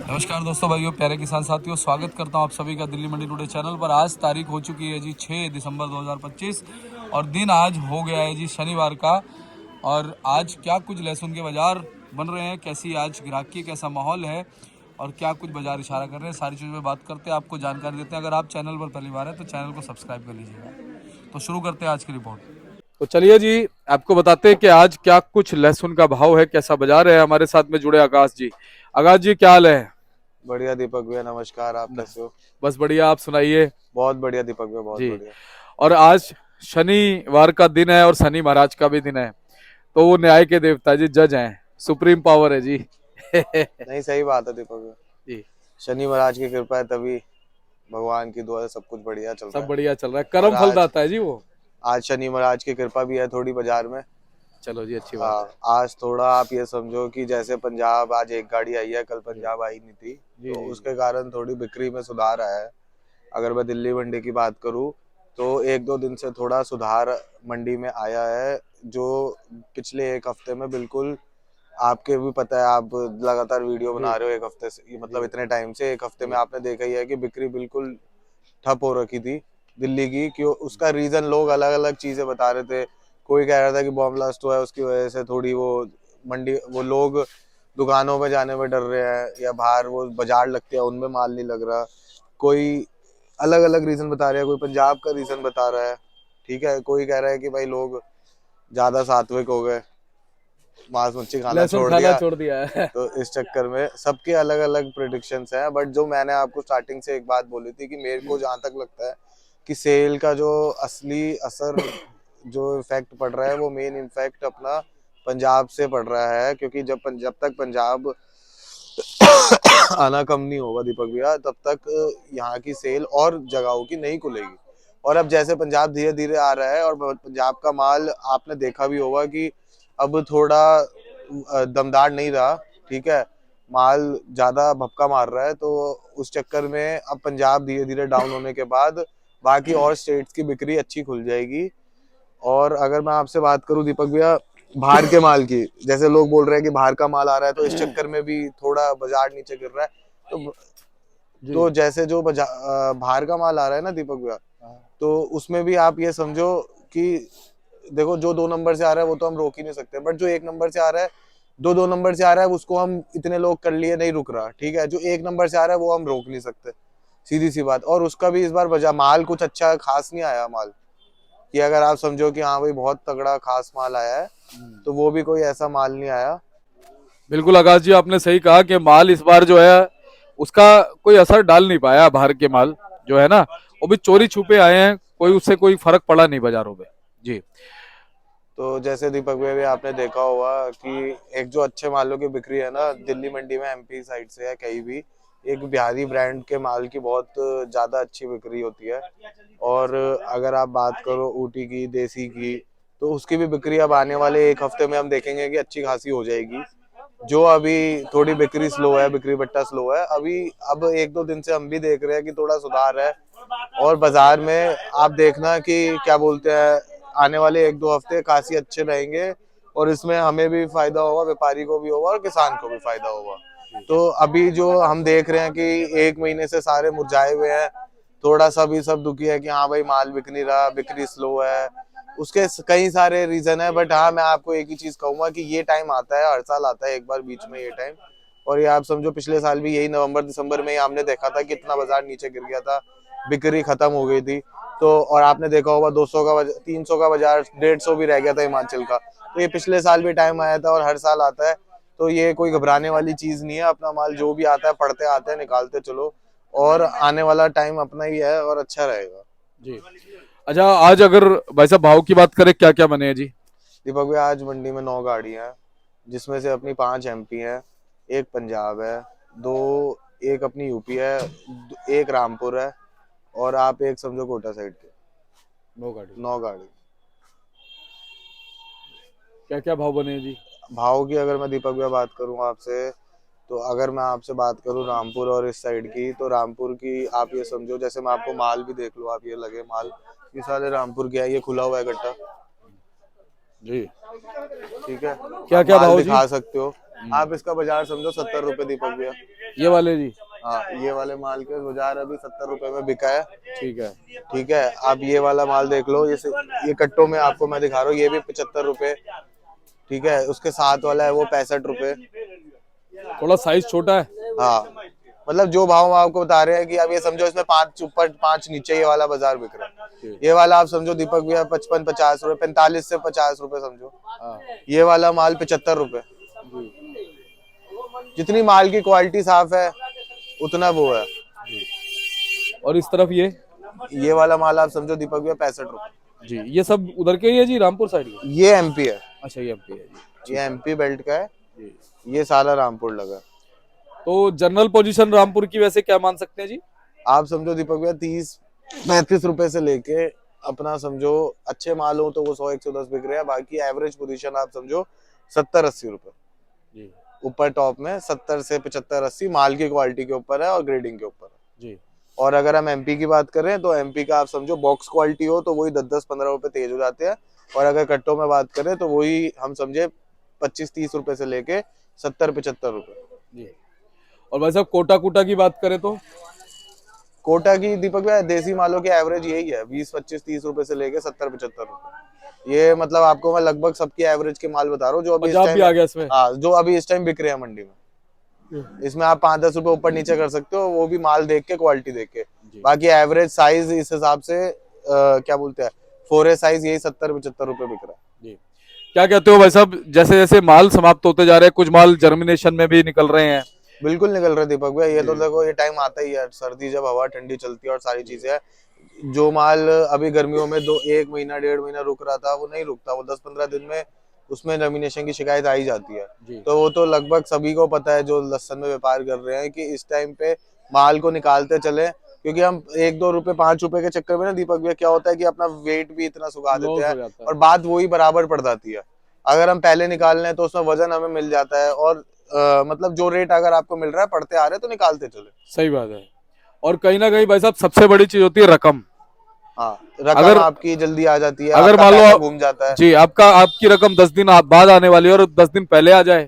नमस्कार दोस्तों, भाइयों, प्यारे किसान साथियों, स्वागत करता हूं आप सभी का दिल्ली मंडी टुडे चैनल पर। आज तारीख हो चुकी है जी 6 दिसंबर 2025 और दिन आज हो गया है जी शनिवार का। और आज क्या कुछ लहसुन के बाजार बन रहे हैं, कैसी आज ग्राहकी, कैसा माहौल है और क्या कुछ बाजार इशारा कर रहे हैं, सारी चीज़ों में बात करते हैं, आपको जानकारी देते हैं। अगर आप चैनल पर पहली बार है तो चैनल को सब्सक्राइब कर लीजिएगा। तो शुरू करते हैं आज की रिपोर्ट। तो चलिए जी, आपको बताते हैं कि आज क्या कुछ लहसुन का भाव है, कैसा बाजार है। हमारे साथ में जुड़े आकाश जी। आकाश जी, क्या हाल है? बढ़िया दीपक भैया, नमस्कार। आप कैसे हो? बस बढ़िया, आप सुनाइए। बहुत बढ़िया दीपक भैया, बहुत जी। बढ़िया। और आज शनिवार का दिन है और शनि महाराज का भी दिन है, तो वो न्याय के देवता जी, जज हैं, सुप्रीम पावर है जी। नहीं, सही बात है दीपक भैया। जी, शनि महाराज की कृपा है, तभी भगवान की दुआ से सब कुछ बढ़िया चल रहा सब है। बढ़िया चल रहा है, और कर्म फल आज दाता है जी वो। आज शनि महाराज की कृपा भी है थोड़ी बाजार में। चलो जी, अच्छी बात है। हाँ, आज थोड़ा आप ये समझो कि जैसे पंजाब आज एक गाड़ी आई है, कल जी पंजाब आई नहीं थी, जी तो जी उसके कारण थोड़ी बिक्री में सुधार आया है। अगर मैं दिल्ली मंडी की बात करूं तो एक दो दिन से थोड़ा सुधार मंडी में आया है। जो पिछले एक हफ्ते में बिल्कुल, आपके भी पता है, आप लगातार वीडियो जी बना रहे हो एक हफ्ते से, मतलब जी इतने टाइम से, एक हफ्ते में जी आपने देखा ही है कि बिक्री बिल्कुल ठप हो रखी थी दिल्ली की। क्यों? उसका रीजन लोग अलग अलग चीजें बता रहे थे। कोई कह रहा था कि बॉम्ब ब्लास्ट हुआ है, उसकी वजह से थोड़ी वो लोग दुकानों में जाने में डर रहे हैं, या बाहर वो बाजार लगते हैं उनमें माल नहीं लग रहा। कोई अलग अलग रीजन बता रहा है, कोई पंजाब का रीजन बता रहा है। ठीक है, कोई कह रहा है कि भाई लोग ज्यादा सात्विक हो गए, मांस मच्छी खाना लहसुन छोड़ खाना दिया, छोड़ दिया है। तो इस चक्कर में सबके अलग अलग प्रिडिक्शंस हैं। बट जो मैंने आपको स्टार्टिंग से एक बात बोली थी कि मेरे को जहां तक लगता है कि सेल का जो असली असर, जो इफेक्ट पड़ रहा है, वो मेन इम्फेक्ट अपना पंजाब से पड़ रहा है। क्योंकि जब तक पंजाब आना कम नहीं होगा दीपक भैया, तब तक यहाँ की सेल और जगहों की नहीं खुलेगी। और अब जैसे पंजाब धीरे धीरे आ रहा है, और पंजाब का माल आपने देखा भी होगा कि अब थोड़ा दमदार नहीं रहा। ठीक है, माल ज्यादा भपका मार रहा है, तो उस चक्कर में अब पंजाब धीरे धीरे डाउन होने के बाद बाकी और स्टेट्स की बिक्री अच्छी खुल जाएगी। और अगर मैं आपसे बात करूं दीपक भैया, बाहर के माल की, जैसे लोग बोल रहे हैं कि बाहर का माल आ रहा है, तो इस चक्कर में भी थोड़ा बाजार नीचे गिर रहा है। तो जी। तो जैसे जो बाहर का माल आ रहा है ना दीपक भैया, तो उसमें भी आप ये समझो कि देखो, जो 2 नंबर से आ रहा है वो तो हम रोक ही नहीं सकते, बट जो 1 नंबर से आ रहा है, दो नंबर से आ रहा है, उसको हम इतने लोग कर लिए नहीं रुक रहा। ठीक है, जो 1 नंबर से आ रहा है वो हम रोक नहीं सकते, सीधी सी बात। और उसका भी इस बार वजह, माल कुछ अच्छा खास नहीं आया माल, कि अगर आप समझो कि हाँ भाई बहुत तगड़ा खास माल आया है, तो वो भी कोई ऐसा माल नहीं आया। बिल्कुल आकाश जी, आपने सही कहा कि माल इस बार जो है उसका कोई असर डाल नहीं पाया। बाहर के माल जो है ना, वो भी चोरी छुपे आए हैं, कोई उससे कोई फर्क पड़ा नहीं बाजारों में। जी तो जैसे दीपक भाई भी आपने देखा होगा कि एक जो अच्छे मालों की बिक्री है ना दिल्ली मंडी में, एमपी साइड से या कहीं भी, एक बिहारी ब्रांड के माल की बहुत ज्यादा अच्छी बिक्री होती है। और अगर आप बात करो ऊटी की, देसी की, तो उसकी भी बिक्री अब आने वाले एक हफ्ते में हम देखेंगे कि अच्छी खासी हो जाएगी। जो अभी थोड़ी बिक्री स्लो है, बिक्री बट्टा स्लो है अभी। अब एक दो दिन से हम भी देख रहे हैं कि थोड़ा सुधार है। और बाजार में आप देखना कि क्या बोलते हैं, आने वाले एक दो हफ्ते काफी अच्छे रहेंगे, और इसमें हमें भी फायदा होगा, व्यापारी को भी होगा और किसान को भी फायदा होगा। तो अभी जो हम देख रहे हैं कि 1 महीने से सारे मुरझाए हुए हैं, थोड़ा सा भी सब दुखी है कि हाँ भाई माल बिक नहीं रहा, बिक्री स्लो है, उसके कई सारे रीजन है। बट हाँ, मैं आपको एक ही चीज कहूंगा कि ये टाइम आता है, हर साल आता है एक बार बीच में ये टाइम। और ये आप समझो पिछले साल भी यही नवंबर दिसंबर में ही हमने देखा था कि इतना बाजार नीचे गिर गया था, बिक्री खत्म हो गई थी। तो और आपने देखा होगा 200 का 300 का बाजार 150 भी रह गया था हिमाचल का। तो ये पिछले साल भी टाइम आया था और हर साल आता है। तो ये कोई घबराने वाली चीज नहीं है, अपना माल जो भी आता है पढ़ते आते हैं, निकालते चलो, और आने वाला टाइम अपना ही है और अच्छा रहेगा। जी। अच्छा, आज अगर भाई साहब भाव की बात करें, क्या क्या बने हैं जी? दीपक भाई, आज मंडी में 9 गाड़ियां हैं, जिसमें से अपनी 5 एमपी हैं, एक पंजाब है, दो, एक अपनी यूपी है, एक रामपुर है, और आप एक समझो कोटा साइड के। 9 गाड़ी। 9 गाड़ी। क्या क्या भाव बने हैं जी? भाव की अगर मैं दीपक भैया बात करूँ आपसे, तो अगर मैं आपसे बात करूँ रामपुर और इस साइड की, तो रामपुर की आप ये समझो, जैसे मैं आपको माल भी देख लो, आप ये लगे माल, ये सारे रामपुर के है, ये खुला हुआ है गट्टा। जी। ठीक है, क्या आप क्या माल भाव जी? दिखा सकते हो। आप इसका बाजार समझो 70 रुपए दीपक भैया। ये वाले जी। हाँ, ये वाले माल के बाजार अभी 70 रुपए में बिका है। ठीक है। ठीक है, आप ये वाला माल देख लो, ये कट्टों में आपको मैं दिखा रहा हूँ, ये भी 75 रुपए। ठीक है, उसके साथ वाला है वो 65 रुपए। थोड़ा साइज छोटा है। हाँ, मतलब जो भाव आपको बता रहे हैं कि अब ये समझो इसमें 5 ऊपर 5 नीचे ये वाला बाजार बिक रहा है। ये वाला आप समझो दीपक भैया 55-50 रुपए, 45 से 50 रुपए समझो। हाँ। ये वाला माल 75 रुपए। जितनी माल की क्वालिटी साफ है उतना वो है। और इस तरफ ये वाला माल आप समझो दीपक भैया 65 रुपए। जी, ये सब उधर के ही है जी, रामपुर साइड के? ये एमपी है। अच्छा, ये एमपी है जी। ये एमपी बेल्ट का है। जी। ये साला रामपुर लगा। तो जनरल पोजीशन रामपुर की वैसे क्या मान सकते हैं जी? आप समझो दीपक भैया 30-35 रुपए से लेके अपना समझो अच्छे माल हो तो वो 100-110 बिक रहे हैं। बाकी एवरेज पोजीशन आप समझो 70-80 रुपए। जी। ऊपर टॉप में 70 से 75-80 माल की क्वालिटी के ऊपर है और ग्रेडिंग के ऊपर है जी। और अगर हम एमपी की बात करें तो एमपी का आप समझो बॉक्स क्वालिटी हो तो वही 10-15 रुपए तेज हो जाते हैं और अगर कट्टों में बात करें तो वही हम समझे 25-30 रुपए से लेके 70-75 रुपए। जी। और भाई साहब कोटा की बात करें तो? कोटा की दीपक भाई देसी मालों की एवरेज यही है 20-25-30 रुपए से लेके 70-75 रुपए। ये मतलब आपको मैं लगभग सबकी एवरेज के माल बता रहा हूँ जो अभी पंजाब भी आ गया इसमें। हाँ, जो अभी इस टाइम बिक रहे हैं मंडी में। इसमें आप 5-10 रुपए ऊपर नीचे कर सकते हो, वो भी माल देख के क्वालिटी देख के। बाकी एवरेज साइज इस हिसाब से क्या बोलते हैं 4A साइज यही 70-75 रुपए बिक रहा है। जी। क्या कहते हो भाई साहब, जैसे जैसे माल समाप्त होते जा रहे हैं कुछ माल जर्मिनेशन में भी निकल रहे हैं? बिल्कुल निकल रहा है दीपक भाई, ये तो देखो ये टाइम आता ही है सर्दी जब हवा ठंडी चलती है और सारी चीजें है। जो माल अभी गर्मियों में 1 महीना 1.5 महीना रुक रहा था वो नहीं रुकता, वो 10-15 दिन में उसमें नॉमिनेशन की शिकायत आ ही जाती है। तो वो तो लगभग सभी को पता है जो लहसुन में व्यापार कर रहे हैं कि इस टाइम पे माल को निकालते चले, क्योंकि हम 1-2 रुपए 5 रुपए के चक्कर में ना दीपक भैया क्या होता है कि अपना वेट भी इतना सुखा देते हैं और बात वही बराबर पड़ जाती है। अगर हम पहले निकाल लें तो उसमें वजन हमें मिल जाता है और मतलब जो रेट अगर आपको मिल रहा है पढ़ते आ रहे तो निकालते चले। सही बात है। और कहीं ना कहीं भाई साहब सबसे बड़ी चीज होती है रकम। हाँ, रकम अगर आपकी जल्दी आ जाती है, अगर आपका मान पैसा लो घूम जाता है जी, आपकी रकम 10 दिन बाद आने वाली है और 10 दिन पहले आ जाए,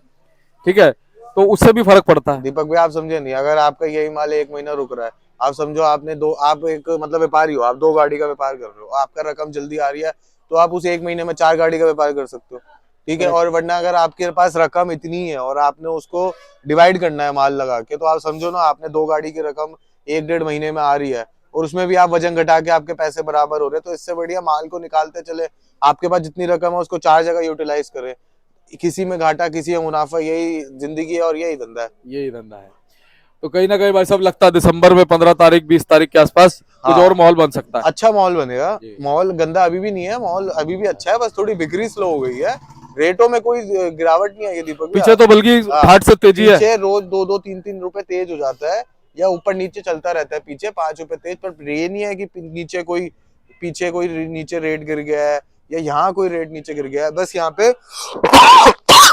ठीक है, तो उससे भी फर्क पड़ता है। दीपक भाई आप समझे नहीं, अगर आपका यही माल 1 महीना रुक रहा है, आप समझो आपने आप एक मतलब व्यापारी हो, आप 2 गाड़ी का व्यापार कर रहे हो, आपका रकम जल्दी आ रही है तो आप उस 1 महीने में 4 गाड़ी का व्यापार कर सकते हो। ठीक है, और वरना अगर आपके पास रकम इतनी है और आपने उसको डिवाइड करना है माल लगा के, तो आप समझो ना आपने 2 गाड़ी की रकम 1-1.5 महीने में आ रही है और उसमें भी आप वजन घटा के आपके पैसे बराबर हो रहे हैं, तो इससे बढ़िया माल को निकालते चले। आपके पास जितनी रकम है उसको 4 जगह यूटिलाइज करें, किसी में घाटा किसी में मुनाफा, यही जिंदगी है और यही धंधा है। यही धंधा है। तो कहीं ना कहीं भाई साहब लगता है दिसंबर में 15 तारीख 20 तारीख के आसपास कुछ और माहौल बन सकता है। अच्छा माहौल बनेगा। माहौल गंदा अभी भी नहीं है, माहौल अभी भी अच्छा है, बस थोड़ी बिक्री स्लो हो गई है। रेटों में कोई गिरावट नहीं आई है दीपक, पीछे तो बल्कि घाट से तेजी है। पीछे रोज 2-2 3-3 रुपए तेज हो जाता है या ऊपर नीचे चलता रहता है, पीछे 5 रुपए तेज, पर ये नहीं है कि पीछे कोई नीचे रेट गिर गया है या यहाँ कोई रेट नीचे गिर गया है, बस यहाँ पे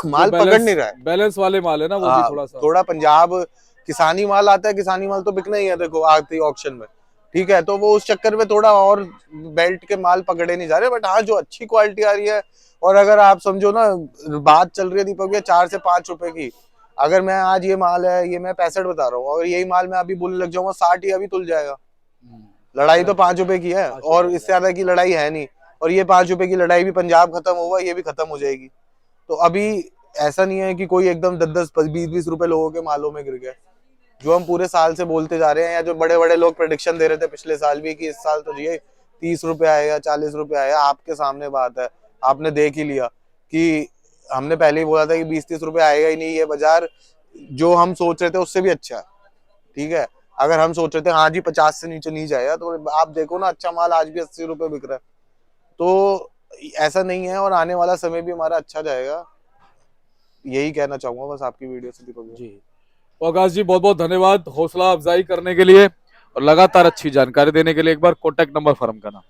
माल पकड़ नहीं रहा है। बैलेंस वाले माल है ना वो भी थोड़ा पंजाब किसानी माल आता है, किसानी माल तो बिकना ही है देखो आती ऑक्शन में। ठीक है, तो वो उस चक्कर में थोड़ा और बेल्ट के माल पकड़े नहीं जा रहे, बट हाँ जो अच्छी क्वालिटी आ रही है। और अगर आप समझो ना बात चल रही है दीपक भैया 4 से 5 रुपए की, अगर मैं आज ये माल है ये मैं 65 बता रहा हूँ, अगर यही माल मैं अभी बोलने लग जाऊंगा 60 ही अभी तुल जाएगा। लड़ाई तो 5 रुपए की है और इससे ज्यादा की लड़ाई है नहीं, और ये 5 रुपए की लड़ाई भी पंजाब खत्म हुआ ये भी खत्म हो जाएगी। तो अभी ऐसा नहीं है कि कोई एकदम 10-10 20-20 रुपए लोगों के मालों में गिर गए। जो हम पूरे साल से बोलते जा रहे हैं या जो बड़े बड़े लोग प्रेडिक्शन दे रहे थे पिछले साल भी कि इस साल तो ये 30 रुपए आएगा 40 रुपए आएगा, आपके सामने बात है, आपने देख ही लिया कि हमने पहले ही बोला था कि 20-30 रुपए आएगा ही नहीं। ये बाजार जो हम सोच रहे थे उससे भी अच्छा है। ठीक है, अगर हम सोच रहे थे हाँ जी 50 से नीचे नहीं जाएगा, तो आप देखो ना अच्छा माल आज भी 80 रुपए बिक रहा है। तो ऐसा नहीं है और आने वाला समय भी हमारा अच्छा जाएगा, यही कहना चाहूंगा बस आपकी वीडियो से दीपक जी। तो आकाश जी बहुत बहुत धन्यवाद हौसला अफजाई करने के लिए और लगातार अच्छी जानकारी देने के लिए। एक बार कॉन्टैक्ट नंबर फर्म का नाम?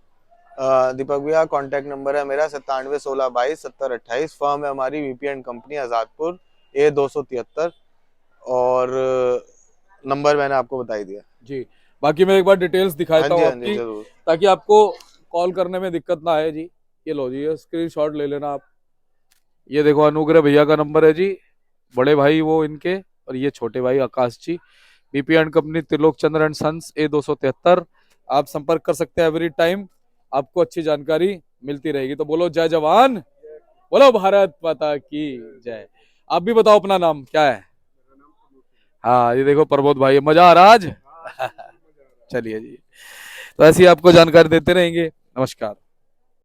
दीपक भैया कॉन्टैक्ट नंबर है मेरा 9716227028। फर्म है हमारी VP and company Azadpur A273 और नंबर मैंने आपको बता ही दिया जी। बाकी मैं एक बार डिटेल्स दिखाता हूँ आपकी, ताकि आपको कॉल करने में दिक्कत ना आए जी। ये लो जी, ये स्क्रीनशॉट ले लेना आप। ये देखो अनुग्रह भैया का नंबर है जी, बड़े भाई वो इनके, और ये छोटे भाई Akash ji. BP and company, Trilok Chandra and sons, A273। आप संपर्क कर सकते हैं एवरी टाइम, आपको अच्छी जानकारी मिलती रहेगी। तो बोलो जय जवान, बोलो भारत माता की जय। आप भी बताओ अपना नाम क्या है। हाँ ये देखो प्रबोध भाई, मजा आ रहा आज। चलिए जी, तो ऐसी आपको जानकारी देते रहेंगे। नमस्कार।